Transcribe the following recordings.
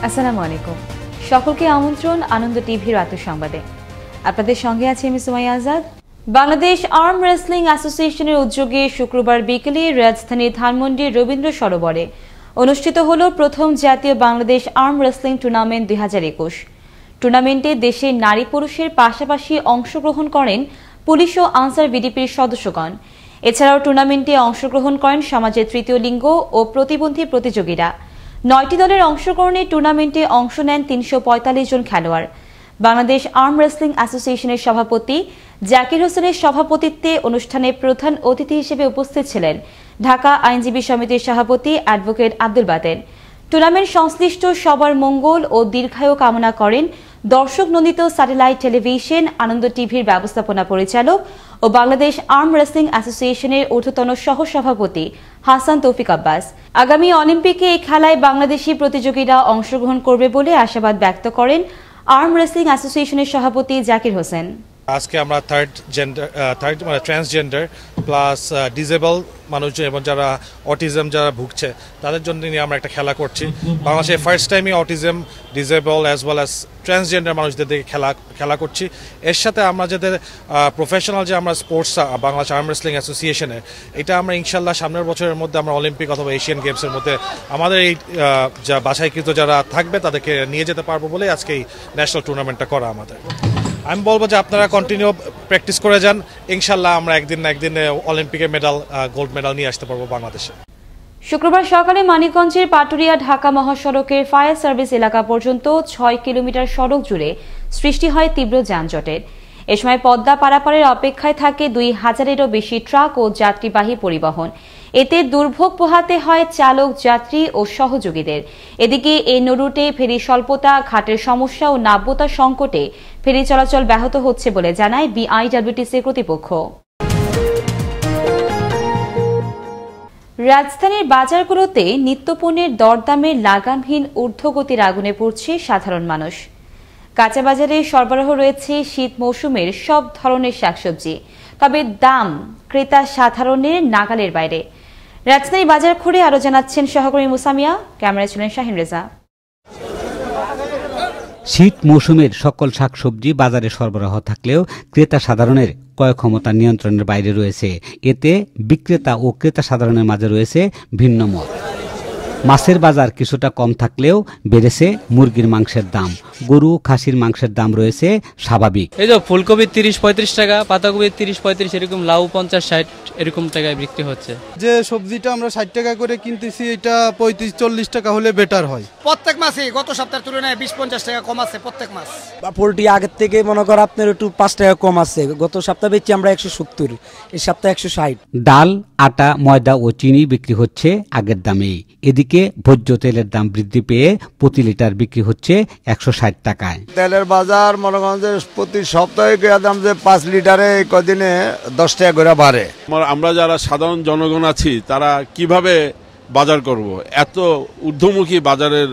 আসসালামু আলাইকুম। সকলকে আমন্ত্রণ আনন্দ টিভির রাতের সংবাদে। আপনাদের সঙ্গে আছি আমি সুমাইয়া আজাদ। বাংলাদেশ আর্ম রেসলিং অ্যাসোসিয়েশনের উদ্যোগে শুক্রবার বিকেলে রাজধানীর ধানমন্ডির রবীন্দ্র সরোবরে অনুষ্ঠিত হল প্রথম জাতীয় বাংলাদেশ আর্ম রেসলিং টুর্নামেন্ট 2021। টুর্নামেন্টে দেশের নারী পুরুষের পাশাপাশি অংশগ্রহণ করেন পুলিশ ও আনসার বিডিপির সদস্যগণ। এছাড়াও টুর্নামেন্টে অংশগ্রহণ করেন সমাজের তৃতীয় লিঙ্গ ও প্রতিবন্ধী প্রতিযোগীরা। 9টি দলের অংশগ্রহণে টুর্নামেন্টে অংশ নেন 345 জন খেলোয়াড়। বাংলাদেশ আর্ম রেসলিং অ্যাসোসিয়েশনের সভাপতি জাকির হোসেনের সভাপতিত্বে অনুষ্ঠানে প্রধান অতিথি হিসেবে উপস্থিত ছিলেন ঢাকা আইনজীবী সমিতির সভাপতি অ্যাডভোকেট আব্দুল বাতেন। টুর্নামেন্ট সংশ্লিষ্ট সবার মঙ্গল ও দীর্ঘায়ু কামনা করেন দর্শক নন্দিত স্যাটেলাইট টেলিভিশন আনন্দ টিভির ব্যবস্থাপনা পরিচালক ও বাংলাদেশ আর্ম রেসলিং অ্যাসোসিয়েশনের ঊর্ধ্বতন সহসভাপতি হাসান তৌফিক আব্বাস। আগামী অলিম্পিকে এই খেলায় বাংলাদেশি প্রতিযোগীরা অংশগ্রহণ করবে বলে আশাবাদ ব্যক্ত করেন আর্ম রেসলিং অ্যাসোসিয়েশনের সভাপতি জাকির হোসেন। আজকে আমরা ট্রান্সজেন্ডার প্লাস ডিসেবল মানুষজন এবং যারা অটিজম যারা ভুগছে তাদের জন্য নিয়ে আমরা একটা খেলা করছি। বাংলাদেশে ফার্স্ট টাইমই autism, disable as well as transgender মানুষদের দিকে খেলা করছি। এর সাথে আমরা যাদের প্রফেশনাল যে আমরা স্পোর্টস বাংলাদেশ আর্ম রেসলিং অ্যাসোসিয়েশনের এটা আমরা ইনশাল্লাহ সামনের বছরের মধ্যে আমরা অলিম্পিক অথবা এশিয়ান গেমসের মধ্যে আমাদের এই যা বাছাইকৃত যারা থাকবে তাদেরকে নিয়ে যেতে পারবো বলে আজকে এই ন্যাশনাল টুর্নামেন্টটা করা আমাদের। আমি বলবো যে আপনারা কন্টিনিউ প্র্যাকটিস করে যান, ইনশাল্লাহ আমরা একদিন না একদিন অলিম্পিকে গোল্ড মেডাল নিয়ে আসতে পারবো বাংলাদেশে। শুক্রবার সকালে মানিকগঞ্জের পাটুরিয়া ঢাকা মহাসড়কের ফায়ার সার্ভিস এলাকা পর্যন্ত 6 কিলোমিটার সড়ক জুড়ে সৃষ্টি হয় তীব্র যানজটের। এ সময় পদ্মা পারাপারের অপেক্ষায় থাকে 2000-এরও বেশি ট্রাক ও যাত্রীবাহী পরিবহন। এতে দুর্ভোগ পোহাতে হয় চালক, যাত্রী ও সহযোগীদের। এদিকে এই নৌরুটে ফেরি স্বল্পতা, ঘাটের সমস্যা ও নাব্যতার সংকটে ফেরি চলাচল ব্যাহত হচ্ছে বলে জানায় বিআইডব্লিউটিসি কর্তৃপক্ষ। রাজধানীর বাজারগুলোতে নিত্যপণ্যের দরদামের লাগামহীন ঊর্ধ্বগতির আগুনে পড়ছে সাধারণ মানুষ। কাঁচা বাজারে সরবরাহ রয়েছে শীত মৌসুমের সব ধরনের শাকসবজি, তবে দাম ক্রেতা সাধারণের নাগালের বাইরে। রাজধানী বাজার ঘুরে আরো জানাচ্ছেন সহকর্মী মুসামিয়া, ক্যামেরায় ছিলেন শাহিন রেজা। শীত মৌসুমের সকল শাকসবজি বাজারে সরবরাহ থাকলেও ক্রেতা সাধারণের ক্রয় ক্ষমতা নিয়ন্ত্রণের বাইরে রয়েছে। এতে বিক্রেতা ও ক্রেতা সাধারণের মাঝে রয়েছে ভিন্ন মত। মাছের বাজার কিছুটা কম থাকলেও বেড়েছে মুরগির মাংসের দাম। গরু, খাসির মাংসের দাম রয়েছে স্বাভাবিক। এই যে ফুলকপি 30-35 টাকা, পাতাকপি 30-35, এরকম লাউ 50-60 এরকম টাকায় বিক্রি হচ্ছে। যে সবজিটা আমরা 60 টাকা করে কিনতেছি এটা 35-40 টাকা হলে বেটার হয়। প্রত্যেক মাসে গত সপ্তাহের তুলনায় 20-50 টাকা কম আছে প্রত্যেক মাস। পোলট্রি আগের থেকে মনে কর আপনার একটু 5 টাকা কম আছে। গত সপ্তাহে বেচছি আমরা 170, এই সপ্তাহে 160। ডাল, আটা, ময়দা ও চিনি বিক্রি হচ্ছে আগের দামেই। এদিকে ভোজ্য তেলের দাম বৃদ্ধি পেয়ে প্রতি লিটার বিক্রি হচ্ছে 160 টাকায়। তেলের বাজার মনে করেন যে প্রতি সপ্তাহে দাম যে 5 লিটারে কদিনে 10 টাকা করে বাড়ে। আমরা যারা সাধারণ জনগণ আছি তারা কিভাবে বাজার করব? এত ঊর্ধ্বমুখী বাজারের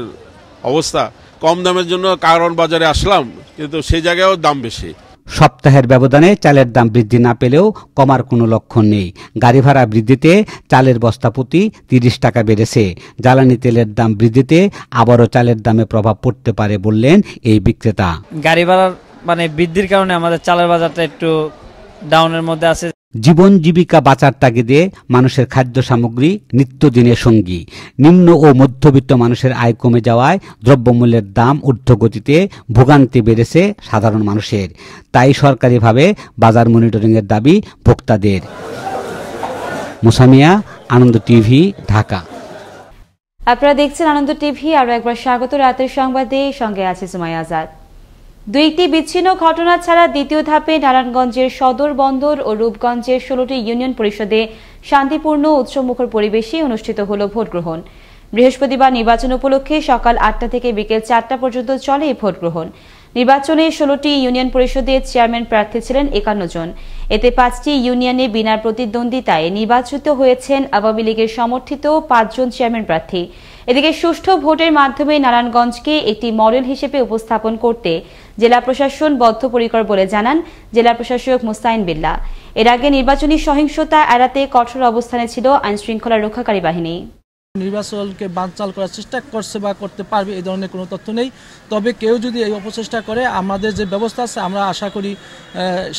অবস্থা। কম দামের জন্য কারণ বাজারে আসলাম, কিন্তু সেই জায়গায়ও দাম বেশি। সপ্তাহের ব্যবধানে চালের দাম বৃদ্ধি না পেলেও কমার কোনো লক্ষণ নেই। গাড়ি ভাড়া বৃদ্ধিতে চালের বস্তা প্রতি 30 টাকা বেড়েছে। জ্বালানি তেলের দাম বৃদ্ধিতে আবারও চালের দামে প্রভাব পড়তে পারে বললেন এই বিক্রেতা। গাড়ি ভাড়ার বৃদ্ধির কারণে আমাদের চালের বাজারটা একটু ডাউনের মধ্যে আছে। জীবন জীবিকা বাঁচার তাগিদে মানুষের খাদ্য সামগ্রী নিত্যদিনের সঙ্গী। নিম্ন ও মধ্যবিত্ত মানুষের আয় কমে যাওয়ায় দ্রব্যমূল্যের দাম ঊর্ধ্বগতিতে ভোগান্তি বেড়েছে সাধারণ মানুষের। তাই সরকারিভাবে বাজার মনিটরিংয়ের দাবি ভোক্তাদের। মুসামিয়া, আনন্দ টিভি, ঢাকা। আপনারা দেখছেন আনন্দ টিভি। আরো একবার স্বাগত রাতের সংবাদে, সঙ্গে আছে সুমাইয়া আজাদ। দুইটি বিচ্ছিন্ন ঘটনা ছাড়া দ্বিতীয় ধাপে নারায়ণগঞ্জের সদর বন্দর ও রূপগঞ্জের 16টি ইউনিয়ন পরিষদে শান্তিপূর্ণ উৎসবমুখর পরিবেশে অনুষ্ঠিত হল ভোট গ্রহণ। বৃহস্পতিবার নির্বাচন উপলক্ষে সকাল 8টা থেকে বিকেল 4টা পর্যন্ত চলে এই ভোট গ্রহণ। নির্বাচনে 16টি ইউনিয়ন পরিষদে চেয়ারম্যান প্রার্থী ছিলেন 51 জন। এতে 5টি ইউনিয়নে বিনা প্রতিদ্বন্দ্বিতায় নির্বাচিত হয়েছেন আওয়ামী লীগের সমর্থিত 5 জন চেয়ারম্যান প্রার্থী। এদিকে সুষ্ঠু ভোটের মাধ্যমে নারায়ণগঞ্জকে একটি মডেল হিসেবে উপস্থাপন করতে জেলা প্রশাসন বদ্ধপরিকর বলে জানান জেলা প্রশাসক মুস্তাইন বিল্লাহ। এর আগে নির্বাচনী সহিংসতা এড়াতে কঠোর অবস্থানে ছিল আইনশৃঙ্খলা রক্ষাকারী বাহিনী। নির্বাচনকে বানচাল করার চেষ্টা করছে বা করতে পারবে এই ধরনের কোনো তথ্য নেই। তবে কেউ যদি এই অপচেষ্টা করে আমাদের যে ব্যবস্থা আছে আমরা আশা করি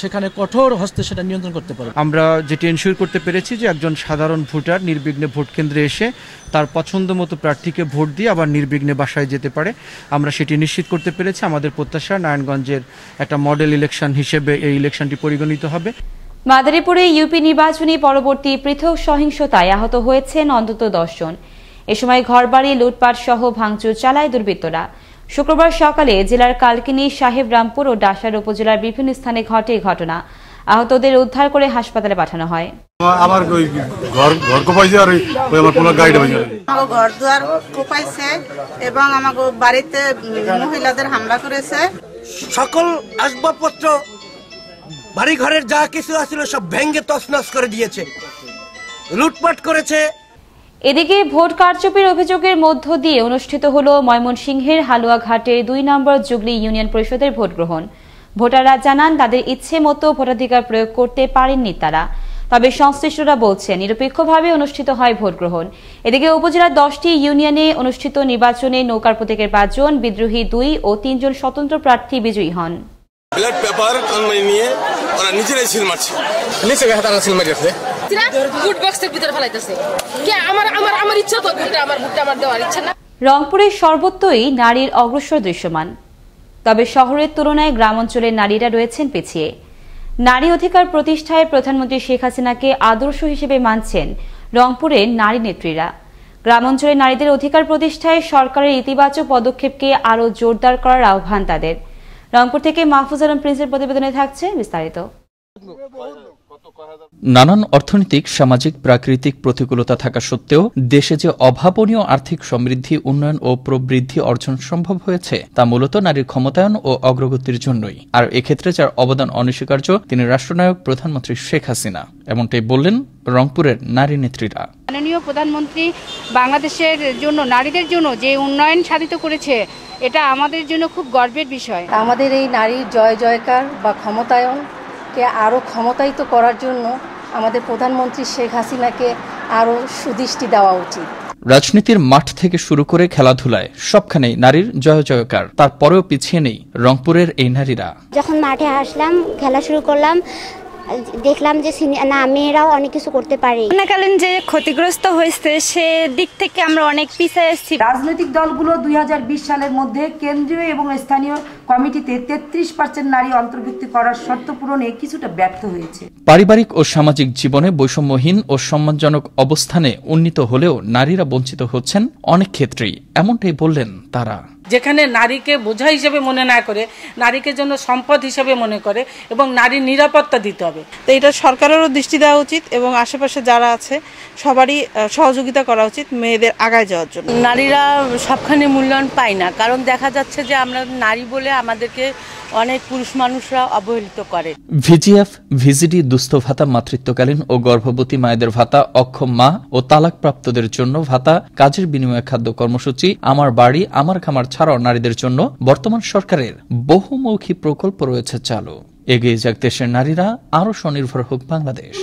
সেখানে কঠোর হস্তে সেটা নিয়ন্ত্রণ করতে পারব। আমরা যেটি এনশিওর করতে পেরেছি যে একজন সাধারণ ভোটার নির্বিঘ্নে ভোট কেন্দ্রে এসে তার পছন্দ মতো প্রার্থীকে ভোট দিয়ে আবার নির্বিঘ্নে বাসায় যেতে পারে, আমরা সেটি নিশ্চিত করতে পেরেছি। আমাদের প্রত্যাশা নারায়ণগঞ্জের একটা মডেল ইলেকশন হিসেবে এই ইলেকশনটি পরিগণিত হবে। মাদারীপুরে ইউপি নির্বাচনী পরবর্তী পৃথক সহিংসতায় আহত হয়েছেন অন্তত 10 জন। এ সময় ঘরবাড়ি লুটপাট সহ ভাঙচুর চালায় দুর্বৃত্তরা। শুক্রবার সকালে জেলার কালকিনি, সাহেবরামপুর ও ডাসার উপজেলার বিভিন্ন স্থানে ঘটে ঘটনা। আহতদের উদ্ধার করে হাসপাতালে পাঠানো হয়। আমার ঘর কোপাইছে আর আমার পুরো গাড়িটা ভেঙে আমার ঘর দুয়ার কোপাইছে এবং আমার বাড়িতে মহিলাদের হামলা করেছে। সকল আসবাবপত্র বাড়ি ঘরের যা কিছু আছিল সব ভেঙে তছনছ করে দিয়েছে, লুটপাট করেছে। এদিকে ভোট কারচুপির অভিযোগের মধ্য দিয়ে অনুষ্ঠিত হল ময়মনসিংহের হালুয়াঘাটের 2 নম্বর জুগলি ইউনিয়ন পরিষদের ভোট গ্রহণ। ভোটাররা জানান তাদের ইচ্ছে মতো ভোটাধিকার প্রয়োগ করতে পারেননি তারা। তবে সংশ্লিষ্টরা বলছেন নিরপেক্ষভাবে অনুষ্ঠিত হয় ভোট গ্রহণ। এদিকে উপজেলার 10টি ইউনিয়নে অনুষ্ঠিত নির্বাচনে নৌকার প্রতীকের 5 জন, বিদ্রোহী 2 ও 3 জন স্বতন্ত্র প্রার্থী বিজয়ী হন। ব্যালট পেপার কানমানি নিয়ে ওরা নিজেরাই সিল মারছে, নিচে হাতারা সিল মারছে, ভোট বক্সের ভিতরে ফেলাইতেছে। কে আমার ইচ্ছা তো ভোটটা আমার দেওয়ার ইচ্ছা না। রংপুরের সর্বত্রই নারীর অগ্রসর দৃশ্যমান, তবে শহরের তুলনায় গ্রাম অঞ্চলের নারীরা রয়েছেন পিছিয়ে। নারী অধিকার প্রতিষ্ঠায় প্রধানমন্ত্রী শেখ হাসিনাকে আদর্শ হিসেবে মানছেন রংপুরের নারী নেত্রীরা। গ্রাম অঞ্চলের নারীদের অধিকার প্রতিষ্ঠায় সরকারের ইতিবাচক পদক্ষেপকে আরও জোরদার করার আহ্বান তাদের। রংপুর থেকে মাহফুজ আলম প্রিন্সের প্রতিবেদনে থাকছে বিস্তারিত। নানান অর্থনৈতিক, সামাজিক, প্রাকৃতিক প্রতিকূলতা থাকা সত্ত্বেও দেশে যে অভাবনীয় আর্থিক সমৃদ্ধি, উন্নয়ন ও প্রবৃদ্ধি অর্জন সম্ভব হয়েছে তা মূলত নারীর ক্ষমতায়ন ও অগ্রগতির জন্যই। আর এক্ষেত্রে যার অবদান অনস্বীকার্য তিনি রাষ্ট্রনায়ক প্রধানমন্ত্রী শেখ হাসিনা। এমনটাই বললেন রংপুরের নারী নেত্রীরা। মাননীয় প্রধানমন্ত্রী বাংলাদেশের জন্য, নারীদের জন্য যে উন্নয়ন সাধিত করেছে এটা আমাদের জন্য খুব গর্বের বিষয়। আমাদের এই নারীর জয় জয়কার বা ক্ষমতায়নকে আরও ক্ষমতায়িত করার জন্য আমাদের প্রধানমন্ত্রী শেখ হাসিনাকে আরও সুদৃষ্টি দেওয়া উচিত। রাজনীতির মাঠ থেকে শুরু করে খেলাধুলায় সবখানেই নারীর জয় জয়কার, তারপরেও পিছিয়ে নেই রংপুরের এই নারীরা। যখন মাঠে আসলাম, খেলা শুরু করলাম, দেখলাম যে না, মেয়েরাও অনেক কিছু করতে পারে। করোনাকালীন যে ক্ষতিগ্রস্ত হয়েছে সে দিক থেকে আমরা অনেক পিছিয়ে এসেছি। রাজনৈতিক দলগুলো 2020 সালের মধ্যে কেন্দ্রীয় এবং স্থানীয় কমিটিতে 33% নারী অন্তর্ভুক্তি করার শর্ত পূরণে কিছুটা ব্যর্থ হয়েছে। পারিবারিক ও সামাজিক জীবনে বৈষম্যহীন ও সম্মানজনক অবস্থানে উন্নীত হলেও নারীরা বঞ্চিত হচ্ছেন অনেক ক্ষেত্রেই, এমনটাই বললেন তারা। যেখানে নারীকে বোঝা হিসেবে মনে না করে নারীকে জন্য সম্পদ হিসেবে মনে করে এবং নারীর নিরাপত্তা দিতে হবে। তো এটা সরকারেরও দৃষ্টি দেওয়া উচিত এবং আশেপাশে যারা আছে সবারই সহযোগিতা করা উচিত মেয়েদের আগায় যাওয়ার জন্য। নারীরা সবখানে মূল্যায়ন পায় না, কারণ দেখা যাচ্ছে যে আমরা নারী বলে আমাদেরকে অনেক পুরুষ মানুষরা অবহেলিত করে। ভিজিএফ, ভিজিডি, দুস্থ ভাতা, মাতৃত্বকালীন ও গর্ভবতী মায়েদের ভাতা, অক্ষম মা ও তালাকপ্রাপ্তদের জন্য ভাতা, কাজের বিনিময়ে খাদ্য কর্মসূচি, আমার বাড়ি আমার খামার ছাড়াও নারীদের জন্য বর্তমান সরকারের বহুমুখী প্রকল্প রয়েছে চালু। এগিয়ে যাক দেশের নারীরা, আরো স্বনির্ভর হোক বাংলাদেশ।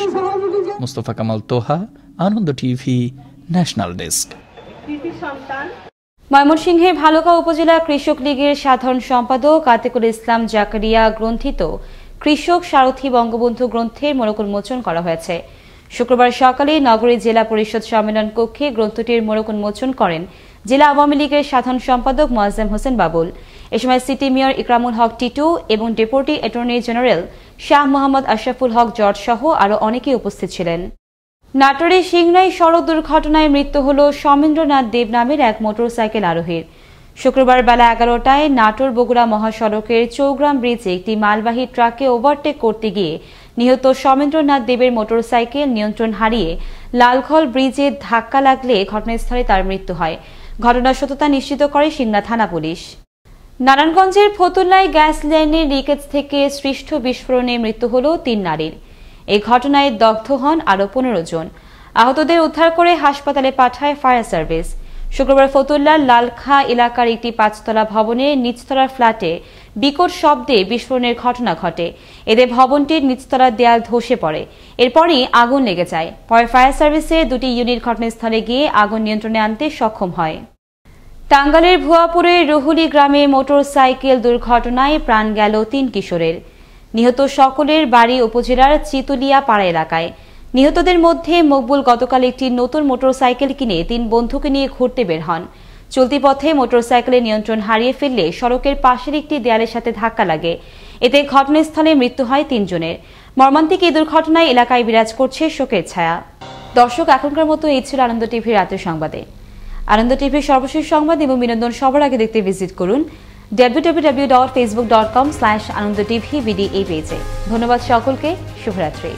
মুস্তফা কামাল তোহা, আনন্দ টিভি, ন্যাশনাল ডেস্ক। ময়মনসিংহের ভালুকা উপজেলা কৃষক লীগের সাধারণ সম্পাদক আতিকুল ইসলাম জাকারিয়া গ্রন্থিত কৃষক সারথী বঙ্গবন্ধু গ্রন্থের মোড়ক উন্মোচন করা হয়েছে। শুক্রবার সকালে নগরীর জেলা পরিষদ সম্মেলন কক্ষে গ্রন্থটির মোড়ক উন্মোচন করেন জেলা আওয়ামী লীগের সাধারণ সম্পাদক মোয়াজ্জেম হোসেন বাবুল। এ সময় সিটি মেয়র ইকরামুল হক টিটু এবং deputy attorney general Shah Mohammad Ashraful Haque George সহ আরও অনেকেই উপস্থিত ছিলেন। নাটোরের সিংড়াই সড়ক দুর্ঘটনায় মৃত্যু হল সৌমেন্দ্রনাথ দেব নামের এক মোটরসাইকেল আরোহীর। শুক্রবার বেলা 11টায় নাটোর বগুড়া মহাসড়কের চৌগ্রাম ব্রিজে একটি মালবাহী ট্রাককে ওভারটেক করতে গিয়ে নিহত সৌমেন্দ্রনাথ দেবের মোটরসাইকেল নিয়ন্ত্রণ হারিয়ে লালখল ব্রিজে ধাক্কা লাগলে ঘটনাস্থলে তার মৃত্যু হয়। ঘটনার সত্যতা নিশ্চিত করে সিংড়া থানা পুলিশ। নারায়ণগঞ্জের ফতুল্লায় গ্যাস লাইনের লিকেজ থেকে সৃষ্ট বিস্ফোরণে মৃত্যু হল 3 নারীর। এই ঘটনায় দগ্ধ হন আরও 15 জন। আহতদের উদ্ধার করে হাসপাতালে পাঠায় ফায়ার সার্ভিস। শুক্রবার ফতুল্লার লালখা এলাকার একটি 5তলা ভবনের নিচতলার ফ্ল্যাটে বিকট শব্দে বিস্ফোরণের ঘটনা ঘটে। এতে ভবনটির নিচতলার দেয়াল ধসে পড়ে। এরপরই আগুন লেগে যায়। পরে ফায়ার সার্ভিসের 2টি ইউনিট ঘটনাস্থলে গিয়ে আগুন নিয়ন্ত্রণে আনতে সক্ষম হয়। টাঙ্গাইলের ভুয়াপুরের রুহুলি গ্রামে মোটরসাইকেল দুর্ঘটনায় প্রাণ গেল 3 কিশোরের। নিহত সকলের বাড়ি উপজেলার চিতুলিয়া পাড়া এলাকায়। নিহতদের মধ্যে মকবুল গতকাল একটি নতুন মোটরসাইকেল কিনে 3 বন্ধুকে নিয়ে ঘুরতে বের হন। চলতি পথে মোটরসাইকেলের নিয়ন্ত্রণ হারিয়ে ফেললে সড়কের পাশের একটি দেয়ালের সাথে ধাক্কা লাগে। এতে ঘটনাস্থলে মৃত্যু হয় 3 জনের। মর্মান্তিক এই দুর্ঘটনায় এলাকায় বিরাজ করছে শোকের ছায়া। দর্শক, এখনকার মতো এই ছিল আনন্দ টিভির রাতের সংবাদে। আনন্দ টিভির সর্বশেষ সংবাদ এবং বিনোদন সবার আগে দেখতে ভিজিট করুন www.facebook.com/anandotv এই পেজে। ধন্যবাদ সকলকে। শুভরাত্রি।